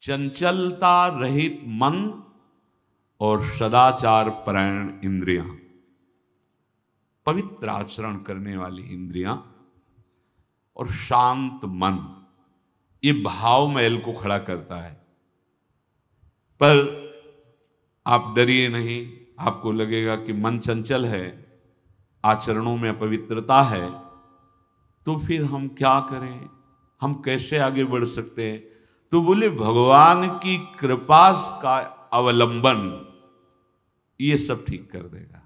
चंचलता रहित मन और सदाचार परायण इंद्रियां, पवित्र आचरण करने वाली इंद्रियां और शांत मन, ये भाव महल को खड़ा करता है। पर आप डरिए नहीं, आपको लगेगा कि मन चंचल है, आचरणों में अपवित्रता है, तो फिर हम क्या करें, हम कैसे आगे बढ़ सकते हैं? तो बोले भगवान की कृपा का अवलंबन ये सब ठीक कर देगा।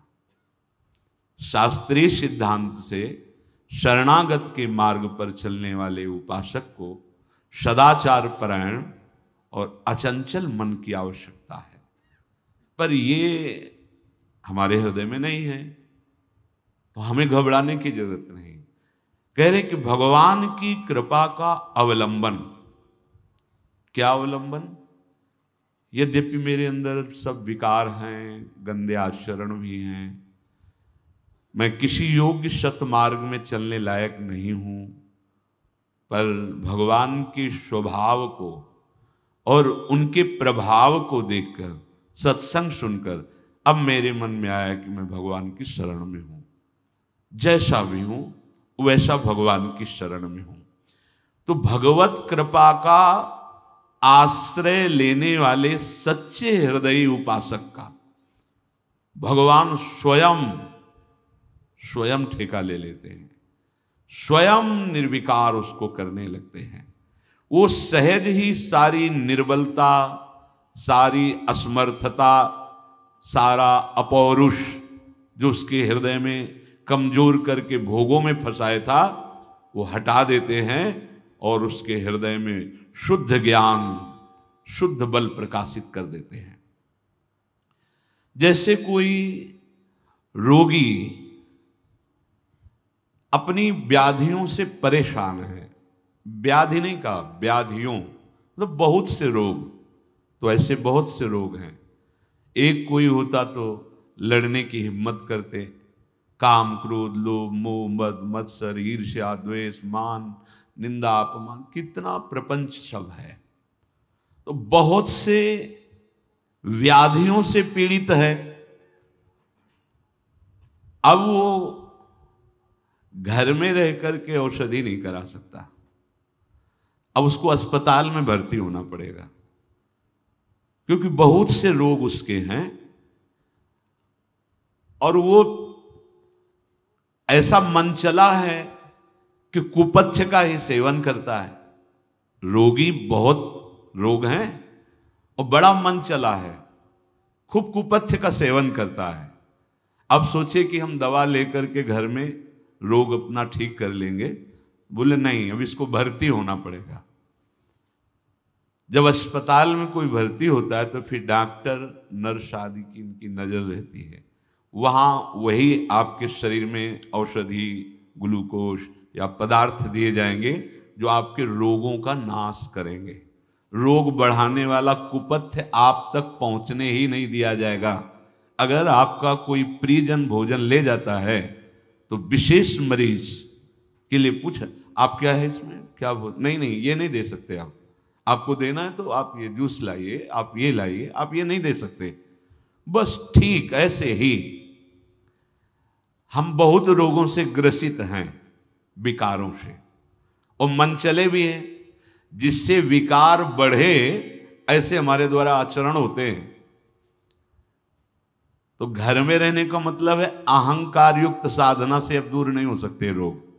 शास्त्रीय सिद्धांत से शरणागत के मार्ग पर चलने वाले उपासक को सदाचार परायण और अचंचल मन की आवश्यकता है, पर ये हमारे हृदय में नहीं है, तो हमें घबराने की जरूरत नहीं। कह रहे कि भगवान की कृपा का अवलंबन, क्या अवलंबन? यद्यपि मेरे अंदर सब विकार हैं, गंदे आचरण भी हैं, मैं किसी योग्य सतमार्ग में चलने लायक नहीं हूं, पर भगवान के स्वभाव को और उनके प्रभाव को देखकर, सत्संग सुनकर अब मेरे मन में आया कि मैं भगवान की शरण में हूं, जैसा भी हूं वैसा भगवान की शरण में हूं। तो भगवत कृपा का आश्रय लेने वाले सच्चे हृदयी उपासक का भगवान स्वयं ठेका ले लेते हैं, स्वयं निर्विकार उसको करने लगते हैं। वो सहज ही सारी निर्बलता, सारी असमर्थता, सारा अपौरुष जो उसके हृदय में कमजोर करके भोगों में फंसाया था, वो हटा देते हैं और उसके हृदय में शुद्ध ज्ञान, शुद्ध बल प्रकाशित कर देते हैं। जैसे कोई रोगी अपनी व्याधियों से परेशान है, व्याधि नहीं कहा, व्याधियों मतलब बहुत से रोग, तो ऐसे बहुत से रोग हैं। एक कोई होता तो लड़ने की हिम्मत करते, काम, क्रोध, लोभ, मोह, मद, मत्सर, ईर्ष्या, द्वेष, मान, निंदा, अपमान, कितना प्रपंच सब है। तो बहुत से व्याधियों से पीड़ित है। अब वो घर में रह करके औषधि नहीं करा सकता, अब उसको अस्पताल में भर्ती होना पड़ेगा, क्योंकि बहुत से रोग उसके हैं और वो ऐसा मन चला है कि कुपच्छ का ही सेवन करता है। रोगी बहुत रोग हैं और बड़ा मन चला है, खूब कुपच्छ का सेवन करता है। अब सोचे कि हम दवा लेकर के घर में रोग अपना ठीक कर लेंगे, बोले नहीं, अब इसको भर्ती होना पड़ेगा। जब अस्पताल में कोई भर्ती होता है तो फिर डॉक्टर, नर्स आदि की इनकी नजर रहती है, वहां वही आपके शरीर में औषधि, ग्लूकोज या पदार्थ दिए जाएंगे जो आपके रोगों का नाश करेंगे। रोग बढ़ाने वाला कुपथ्य आप तक पहुंचने ही नहीं दिया जाएगा। अगर आपका कोई प्रियजन भोजन ले जाता है तो विशेष मरीज के लिए पूछा, आप क्या है इसमें, क्या नहीं ये नहीं दे सकते, आप आपको देना है तो आप ये जूस लाइए, आप ये लाइए, आप ये नहीं दे सकते। बस ठीक ऐसे ही हम बहुत रोगों से ग्रसित हैं, विकारों से, और मन चले भी हैं, जिससे विकार बढ़े ऐसे हमारे द्वारा आचरण होते हैं। तो घर में रहने का मतलब है अहंकार युक्त साधना से अब दूर नहीं हो सकते रोग।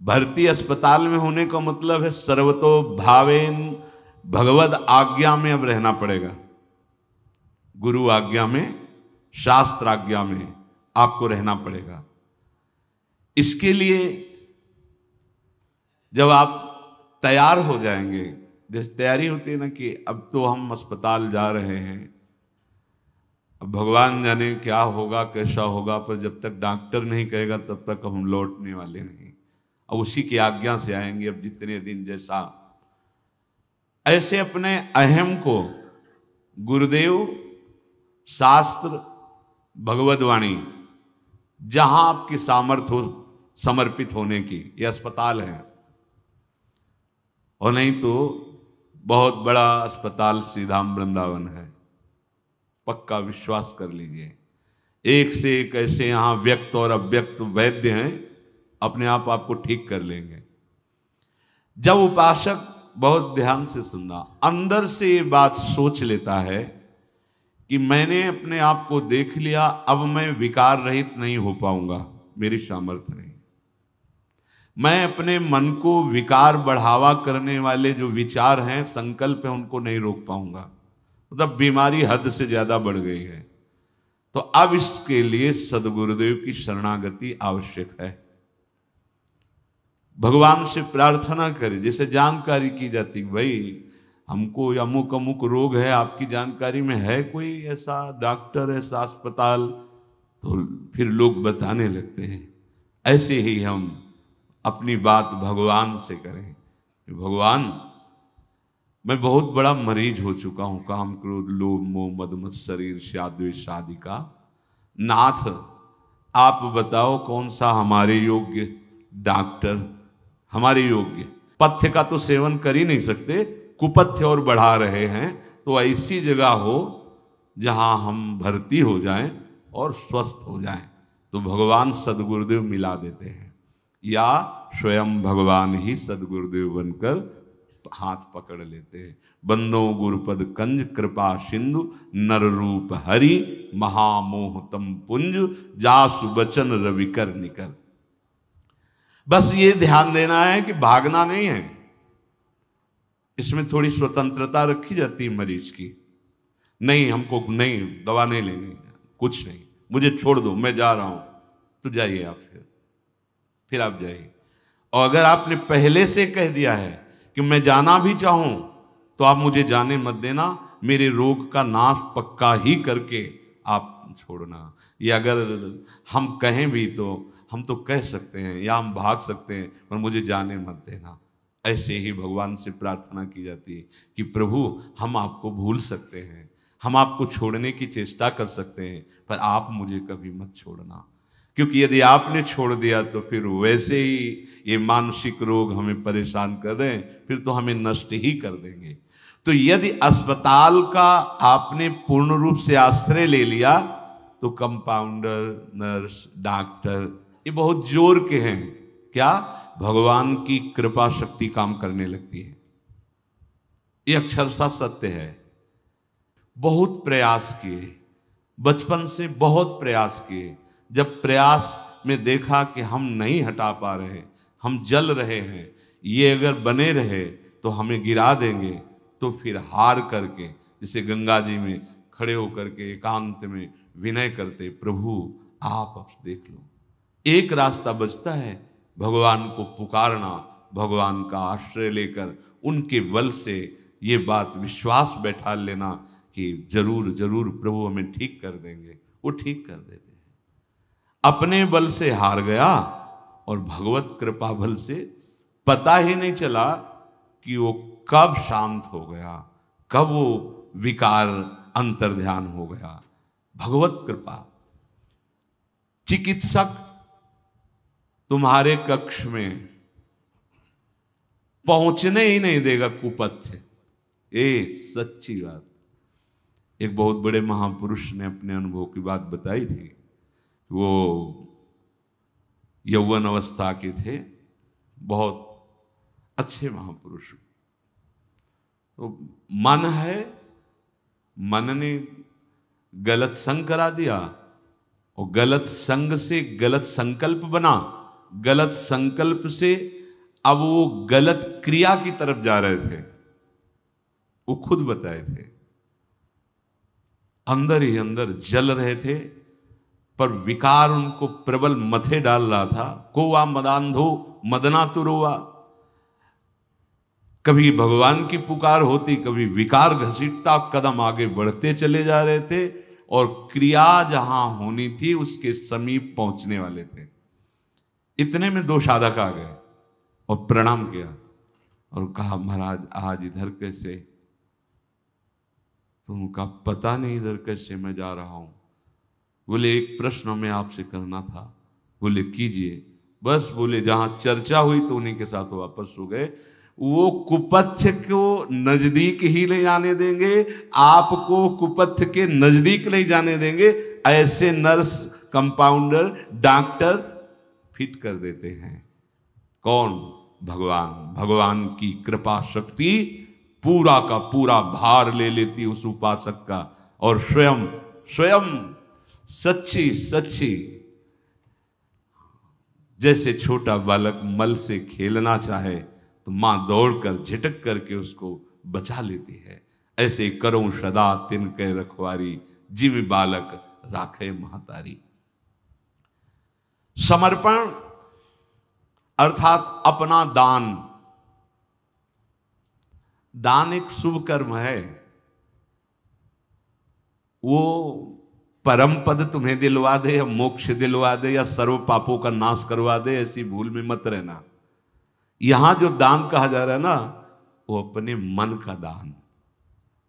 भर्ती अस्पताल में होने का मतलब है सर्वतो भावेन भगवद आज्ञा में अब रहना पड़ेगा, गुरु आज्ञा में, शास्त्र आज्ञा में आपको रहना पड़ेगा। इसके लिए जब आप तैयार हो जाएंगे, जैसे तैयारी होती है ना कि अब तो हम अस्पताल जा रहे हैं, अब भगवान जाने क्या होगा, कैसा होगा, पर जब तक डॉक्टर नहीं कहेगा तब तक हम लौटने वाले नहीं। अब उसी की आज्ञा से आएंगे, अब जितने दिन जैसा। ऐसे अपने अहम को गुरुदेव, शास्त्र, भगवदवाणी, जहां आपकी सामर्थ्य हो समर्पित होने की, यह अस्पताल है। और नहीं तो बहुत बड़ा अस्पताल श्रीधाम वृंदावन है, पक्का विश्वास कर लीजिए। एक से एक ऐसे यहाँ व्यक्त और अव्यक्त वैद्य हैं, अपने आप आपको ठीक कर लेंगे। जब उपासक बहुत ध्यान से सुनना, अंदर से ये बात सोच लेता है कि मैंने अपने आप को देख लिया, अब मैं विकार रहित नहीं हो पाऊंगा, मेरी सामर्थ्य नहीं, मैं अपने मन को विकार बढ़ावा करने वाले जो विचार हैं, संकल्प हैं, उनको नहीं रोक पाऊंगा, मतलब बीमारी हद से ज्यादा बढ़ गई है। तो अब इसके लिए सद्गुरुदेव की शरणागति आवश्यक है। भगवान से प्रार्थना करें, जैसे जानकारी की जाती, भाई हमको अमुक अमुक रोग है, आपकी जानकारी में है कोई ऐसा डॉक्टर, ऐसा अस्पताल? तो फिर लोग बताने लगते हैं। ऐसे ही हम अपनी बात भगवान से करें, भगवान मैं बहुत बड़ा मरीज हो चुका हूं, काम क्रोध लोभ मोह मद मत्सर ईर्ष्या द्वेष आदि का। नाथ आप बताओ कौन सा हमारे योग्य डॉक्टर, हमारे योग्य। पथ्य का तो सेवन कर ही नहीं सकते, कुपथ्य और बढ़ा रहे हैं, तो ऐसी जगह हो जहां हम भर्ती हो जाएं और स्वस्थ हो जाएं। तो भगवान सद्गुरुदेव मिला देते हैं, या स्वयं भगवान ही सद्गुरुदेव बनकर हाथ पकड़ लेते हैं। बंदो गुरुपद कंज कृपा सिंधु नर रूप हरि महामोह तम पुंज जासु बचन रविकर निकर। बस ये ध्यान देना है कि भागना नहीं है, इसमें थोड़ी स्वतंत्रता रखी जाती है मरीज की। नहीं हमको नहीं दवा नहीं लेनी, कुछ नहीं, मुझे छोड़ दो, मैं जा रहा हूं। तो जाइए आप, फिर आप जाइए। और अगर आपने पहले से कह दिया है कि मैं जाना भी चाहूं तो आप मुझे जाने मत देना, मेरे रोग का नाश पक्का ही करके आप छोड़ना। या अगर हम कहें भी तो हम तो कह सकते हैं या हम भाग सकते हैं, पर मुझे जाने मत देना। ऐसे ही भगवान से प्रार्थना की जाती है कि प्रभु हम आपको भूल सकते हैं, हम आपको छोड़ने की चेष्टा कर सकते हैं, पर आप मुझे कभी मत छोड़ना, क्योंकि यदि आपने छोड़ दिया तो फिर वैसे ही ये मानसिक रोग हमें परेशान कर रहे हैं, फिर तो हमें नष्ट ही कर देंगे। तो यदि अस्पताल का आपने पूर्ण रूप से आश्रय ले लिया तो कंपाउंडर, नर्स, डॉक्टर ये बहुत जोर के हैं, क्या भगवान की कृपा शक्ति काम करने लगती है। ये अक्षरशः सत्य है। बहुत प्रयास किए, बचपन से बहुत प्रयास किए, जब प्रयास में देखा कि हम नहीं हटा पा रहे, हम जल रहे हैं, ये अगर बने रहे तो हमें गिरा देंगे, तो फिर हार करके जैसे गंगा जी में खड़े होकर के एकांत में विनय करते, प्रभु आप अब देख लो। एक रास्ता बचता है, भगवान को पुकारना, भगवान का आश्रय लेकर उनके बल से ये बात विश्वास बैठा लेना कि जरूर जरूर प्रभु हमें ठीक कर देंगे। वो ठीक कर देते हैं। अपने बल से हार गया और भगवत कृपा बल से पता ही नहीं चला कि वो कब शांत हो गया, कब वो विकार अंतर्ध्यान हो गया। भगवत कृपा। चिकित्सक तुम्हारे कक्ष में पहुंचने ही नहीं देगा कुपथ्य, ये सच्ची बात। एक बहुत बड़े महापुरुष ने अपने अनुभव की बात बताई थी। वो यौवन अवस्था के थे, बहुत अच्छे महापुरुष। तो मन है, मन ने गलत संग करा दिया और गलत संग से गलत संकल्प बना, गलत संकल्प से अब वो गलत क्रिया की तरफ जा रहे थे। वो खुद बताए थे, अंदर ही अंदर जल रहे थे, पर विकार उनको प्रबल मथे डाल रहा था। कोवा मदांधो मदना तुरोवा। कभी भगवान की पुकार होती, कभी विकार घसीटता, कदम आगे बढ़ते चले जा रहे थे और क्रिया जहां होनी थी उसके समीप पहुंचने वाले थे। इतने में दो साधक आ गए और प्रणाम किया और कहा, महाराज आज इधर कैसे? तो उनका पता नहीं इधर कैसे मैं जा रहा हूं। बोले एक प्रश्न हमें आपसे करना था। बोले कीजिए। बस बोले जहां चर्चा हुई तो उन्हीं के साथ वापस हो गए। वो कुपथ्य को नजदीक ही नहीं जाने देंगे, आपको कुपथ्य के नजदीक नहीं जाने देंगे। ऐसे नर्स, कंपाउंडर, डॉक्टर फिट कर देते हैं। कौन? भगवान। भगवान की कृपा शक्ति पूरा का पूरा भार ले लेती उस उपासक का, और स्वयं सच्ची सच्ची, जैसे छोटा बालक मल से खेलना चाहे तो मां दौड़कर झिटक करके उसको बचा लेती है। ऐसे करूं सदा तिनके रखवारी, जिम बालक राखे महतारी। समर्पण अर्थात अपना दान। दान एक शुभ कर्म है। वो परम पद तुम्हें दिलवा दे या मोक्ष दिलवा दे या सर्व पापों का नाश करवा दे, ऐसी भूल में मत रहना। यहां जो दान कहा जा रहा है ना, वो अपने मन का दान।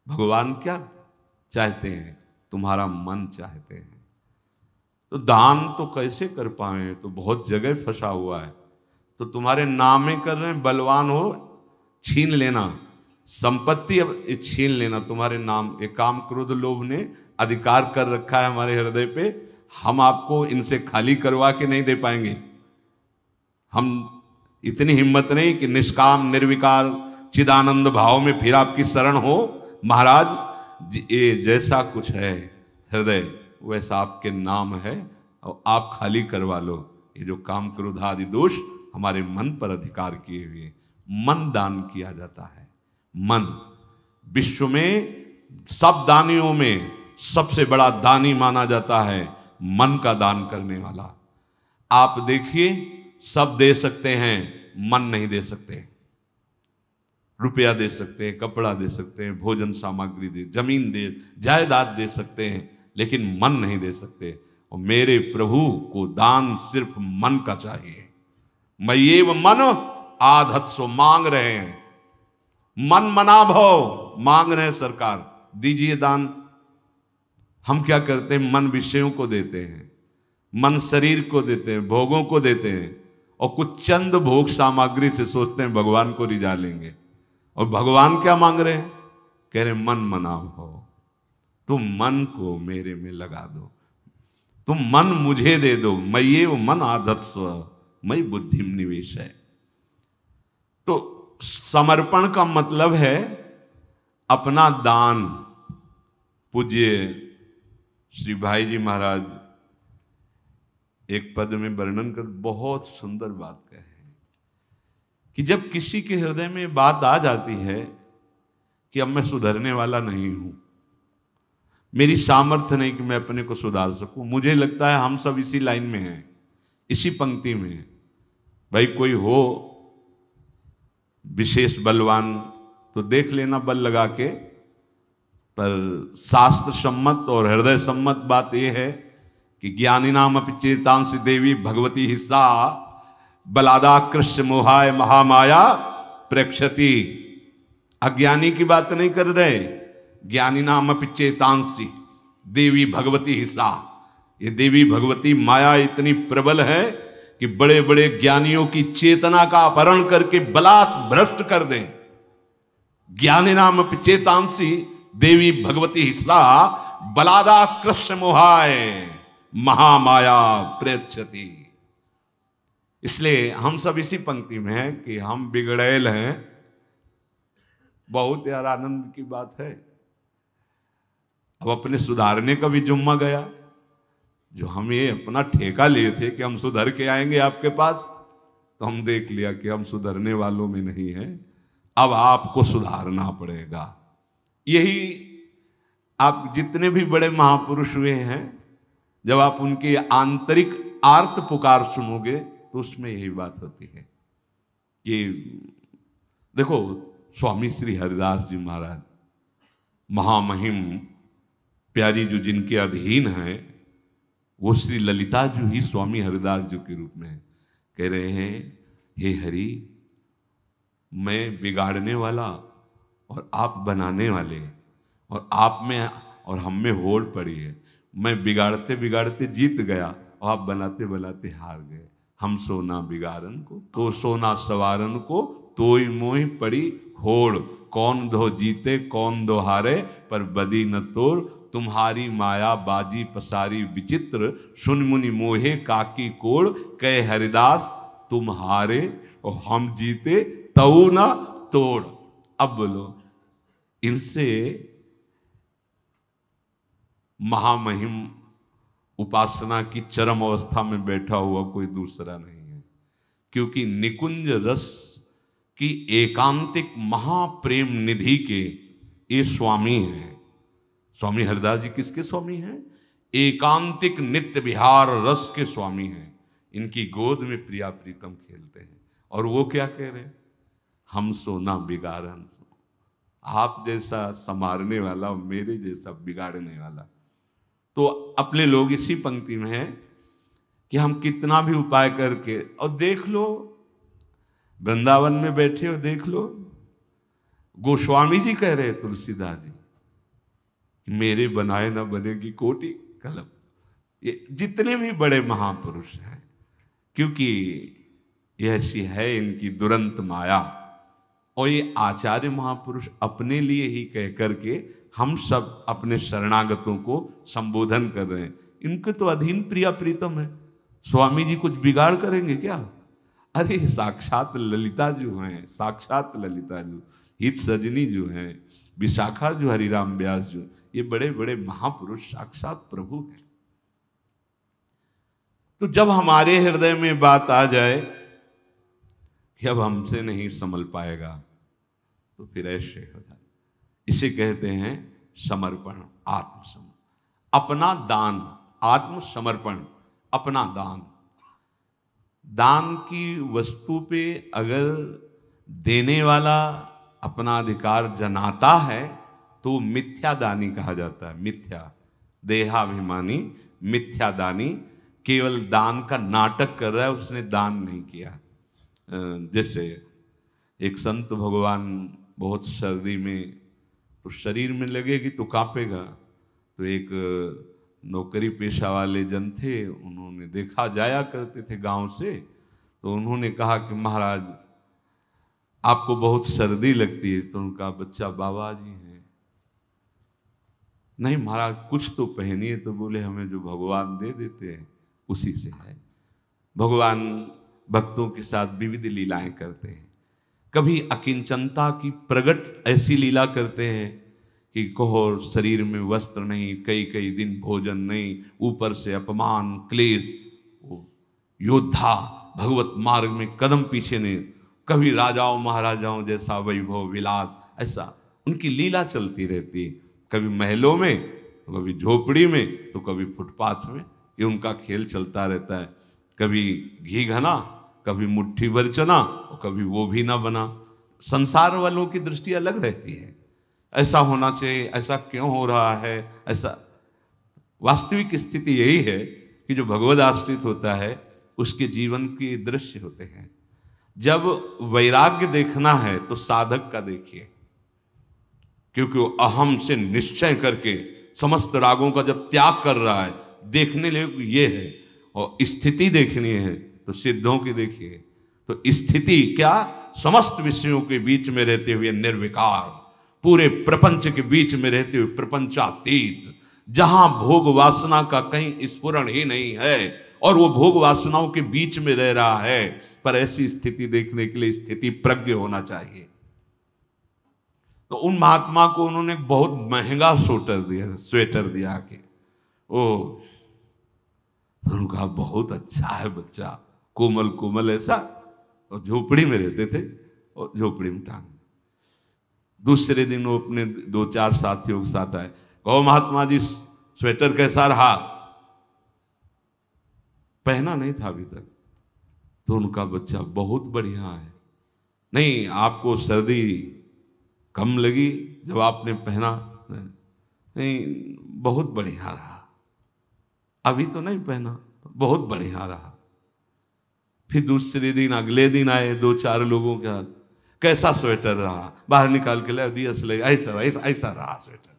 भगवान क्या चाहते हैं? तुम्हारा मन चाहते हैं। तो दान तो कैसे कर पाए? तो बहुत जगह फंसा हुआ है। तो तुम्हारे नामे कर रहे हैं, बलवान हो छीन लेना, संपत्ति अब छीन लेना तुम्हारे नाम। एक काम क्रोध लोभ ने अधिकार कर रखा है हमारे हृदय पे, हम आपको इनसे खाली करवा के नहीं दे पाएंगे। हम इतनी हिम्मत नहीं कि निष्काम निर्विकार चिदानंद भाव में फिर आपकी शरण हो। महाराज ये जैसा कुछ है हृदय, वैसा आपके नाम है, और आप खाली करवा लो। ये जो काम क्रोध आदि दोष हमारे मन पर अधिकार किए हुए, मन दान किया जाता है। मन विश्व में सब दानियों में सबसे बड़ा दानी माना जाता है, मन का दान करने वाला। आप देखिए, सब दे सकते हैं, मन नहीं दे सकते। रुपया दे सकते हैं, कपड़ा दे सकते हैं, भोजन सामग्री दे, जमीन दे, जायदाद दे सकते हैं, लेकिन मन नहीं दे सकते। और मेरे प्रभु को दान सिर्फ मन का चाहिए। मैं ये मन आधत सो मांग रहे हैं, मन मना भव मांग रहे हैं सरकार, दीजिए दान। हम क्या करते हैं? मन विषयों को देते हैं, मन शरीर को देते हैं, भोगों को देते हैं, और कुछ चंद भोग सामग्री से सोचते हैं भगवान को रिझा लेंगे। और भगवान क्या मांग रहे हैं? कह रहे मन मना भव, तुम मन को मेरे में लगा दो, तुम मन मुझे दे दो। मैं ये मन आधत स्व मई बुद्धि निवेश है। तो समर्पण का मतलब है अपना दान। पूज्य श्री भाई जी महाराज एक पद में वर्णन कर बहुत सुंदर बात कहे कि जब किसी के हृदय में बात आ जाती है कि अब मैं सुधरने वाला नहीं हूं, मेरी सामर्थ्य नहीं कि मैं अपने को सुधार सकूं। मुझे लगता है हम सब इसी लाइन में हैं, इसी पंक्ति में हैं। भाई कोई हो विशेष बलवान तो देख लेना बल लगा के, पर शास्त्र सम्मत और हृदय सम्मत बात यह है कि ज्ञानी नाम अपि चेतांसि देवी भगवती हिस्सा बलादाकृष्य मोहाय महामाया प्रेक्षति। अज्ञानी की बात नहीं कर रहे। ज्ञानी नाम अपि चेतांसि देवी भगवती हिस्सा। ये देवी भगवती माया इतनी प्रबल है कि बड़े बड़े ज्ञानियों की चेतना का अपहरण करके बलात् भ्रष्ट कर दें। ज्ञानी नाम अपि चेतांसि देवी भगवती हिस्सा बलादा कृष्ण मोहाय महामाया प्रेक्षति। इसलिए हम सब इसी पंक्ति में हैं कि हम बिगड़ैल हैं। बहुत यार आनंद की बात है। अब अपने सुधारने का भी जुम्मा गया। जो हम ये अपना ठेका लिए थे कि हम सुधर के आएंगे आपके पास, तो हम देख लिया कि हम सुधरने वालों में नहीं हैं। अब आपको सुधारना पड़ेगा। यही आप जितने भी बड़े महापुरुष हुए हैं, जब आप उनकी आंतरिक आर्त पुकार सुनोगे तो उसमें यही बात होती है कि देखो, स्वामी श्री हरिदास जी महाराज महामहिम प्यारी जो जिनके अधीन है, वो श्री ललिता जी ही स्वामी हरिदास जी के रूप में कह रहे हैं, हे हरि, मैं बिगाड़ने वाला और आप बनाने वाले, और आप में और हम में होड़ पड़ी है। मैं बिगाड़ते बिगाड़ते जीत गया और आप बनाते बनाते हार गए। हम सोना बिगाड़न को तो सोना सवारन को तोई मोहि पड़ी होड़, कौन दो जीते कौन दो हारे, पर बदी न तोड़, तुम्हारी माया बाजी पसारी विचित्र, सुन मुनि मोहे काकी कोड़, कहे हरिदास तुम हारे और हम जीते तऊ ना तोड़। अब बोलो, इनसे महामहिम उपासना की चरम अवस्था में बैठा हुआ कोई दूसरा नहीं है, क्योंकि निकुंज रस की एकांतिक महाप्रेम निधि के ये स्वामी हैं। स्वामी हरिदास जी किसके स्वामी हैं? एकांतिक नित्य विहार रस के स्वामी हैं। इनकी गोद में प्रिया प्रीतम खेलते हैं और वो क्या कह रहे हैं? हम सोना बिगाड़न सो, आप जैसा संवारने वाला और मेरे जैसा बिगाड़ने वाला। तो अपने लोग इसी पंक्ति में है कि हम कितना भी उपाय करके, और देख लो वृंदावन में बैठे हो, देख लो गोस्वामी जी कह रहे तुलसीदास जी, मेरे बनाए ना बनेगी कोटि कलम। ये जितने भी बड़े महापुरुष हैं, क्योंकि यह ऐसी है इनकी दुरंत माया। और ये आचार्य महापुरुष अपने लिए ही कह करके हम सब अपने शरणागतों को संबोधन कर रहे हैं। इनके तो अधीन प्रिया प्रीतम है, स्वामी जी कुछ बिगाड़ करेंगे क्या? अरे साक्षात ललिता जो हैं, साक्षात ललिता जो हित सजनी जो हैं, विशाखा जो हरिराम व्यास जो, ये बड़े बड़े महापुरुष साक्षात प्रभु हैं। तो जब हमारे हृदय में बात आ जाए कि अब हमसे नहीं संभल पाएगा, तो फिर ऐसे हो जाए। इसे कहते हैं समर्पण, आत्मसमर्पण, अपना दान, आत्मसमर्पण, अपना दान। दान की वस्तु पे अगर देने वाला अपना अधिकार जनाता है तो मिथ्यादानी कहा जाता है। मिथ्या देहाभिमानी, मिथ्यादानी, केवल दान का नाटक कर रहा है, उसने दान नहीं किया। जैसे एक संत भगवान बहुत सर्दी में तो शरीर में लगेगी तो कांपेगा, तो एक नौकरी पेशा वाले जन थे, उन्होंने देखा, जाया करते थे गांव से, तो उन्होंने कहा कि महाराज आपको बहुत सर्दी लगती है। तो उनका बच्चा बाबा जी हैं, नहीं महाराज कुछ तो पहनिए। तो बोले हमें जो भगवान दे देते हैं उसी से है। भगवान भक्तों के साथ विविध लीलाएं करते हैं। कभी अकिंचनता की प्रगट ऐसी लीला करते हैं कि कहो शरीर में वस्त्र नहीं, कई कई दिन भोजन नहीं, ऊपर से अपमान क्लेश, योद्धा भगवत मार्ग में कदम पीछे नहीं। कभी राजाओं महाराजाओं जैसा वैभव विलास, ऐसा उनकी लीला चलती रहती है। कभी महलों में, तो कभी झोपड़ी में, तो कभी फुटपाथ में, ये उनका खेल चलता रहता है। कभी घी घना, कभी मुट्ठी भर चना, और कभी वो भी ना बना। संसार वालों की दृष्टि अलग रहती है, ऐसा होना चाहिए, ऐसा क्यों हो रहा है, ऐसा। वास्तविक स्थिति यही है कि जो भगवद आश्रित होता है उसके जीवन के दृश्य होते हैं। जब वैराग्य देखना है तो साधक का देखिए, क्योंकि वो अहम से निश्चय करके समस्त रागों का जब त्याग कर रहा है, देखने लिए ये है। और स्थिति देखनी है तो सिद्धों की देखिए। तो स्थिति क्या? समस्त विषयों के बीच में रहते हुए निर्विकार, पूरे प्रपंच के बीच में रहते हुए प्रपंचातीत, जहां भोग वासना का कहीं स्फुरण ही नहीं है और वो भोग वासनाओं के बीच में रह रहा है। पर ऐसी स्थिति देखने के लिए स्थिति प्रज्ञ होना चाहिए। तो उन महात्मा को उन्होंने बहुत महंगा स्वेटर दिया कि ओ, तो उनका बहुत अच्छा है बच्चा, कोमल कोमल ऐसा। और झोपड़ी में रहते थे और झोपड़ी में टांग। दूसरे दिन वो अपने 2-4 साथियों के साथ आए, कहो महात्मा जी स्वेटर कैसा रहा? पहना नहीं था अभी तक। तो उनका बच्चा बहुत बढ़िया है। नहीं, आपको सर्दी कम लगी जब आपने पहना? नहीं, बहुत बढ़िया रहा। अभी तो नहीं पहना, बहुत बढ़िया रहा। फिर दूसरे दिन अगले दिन आए 2-4 लोगों के साथ, कैसा स्वेटर रहा? बाहर निकाल के ले दिया, ऐसा ऐसा ऐसा रहा स्वेटर।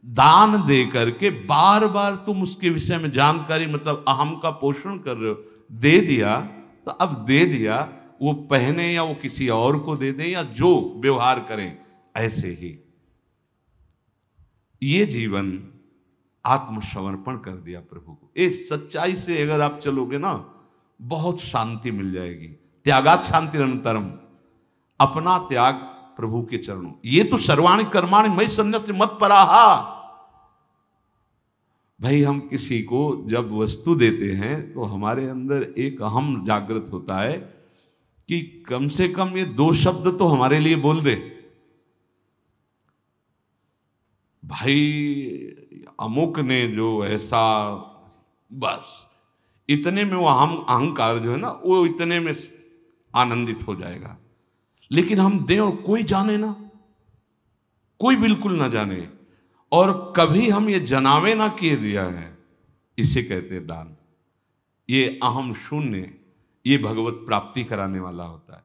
दान दे करके बार बार तुम उसके विषय में जानकारी, मतलब अहम का पोषण कर रहे हो। दे दिया तो अब दे दिया, वो पहने या वो किसी और को दे दें या जो व्यवहार करें ऐसे ही। ये जीवन आत्मसमर्पण कर दिया प्रभु को। इस सच्चाई से अगर आप चलोगे ना, बहुत शांति मिल जाएगी। त्यागात शांति अनंतरम, अपना त्याग प्रभु के चरणों। ये तो सर्वाणि कर्माणि मयि सन्न्यस्य मत्पराहा। भाई हम किसी को जब वस्तु देते हैं तो हमारे अंदर एक अहम जागृत होता है कि कम से कम ये 2 शब्द तो हमारे लिए बोल दे। भाई अमुक ने जो ऐसा, बस इतने में वो अहंकार जो है ना, वो इतने में आनंदित हो जाएगा। लेकिन हम दें और कोई जाने ना, कोई बिल्कुल ना जाने, और कभी हम ये जनावे ना किए दिया है, इसे कहते दान। ये अहम शून्य, ये भगवत प्राप्ति कराने वाला होता है।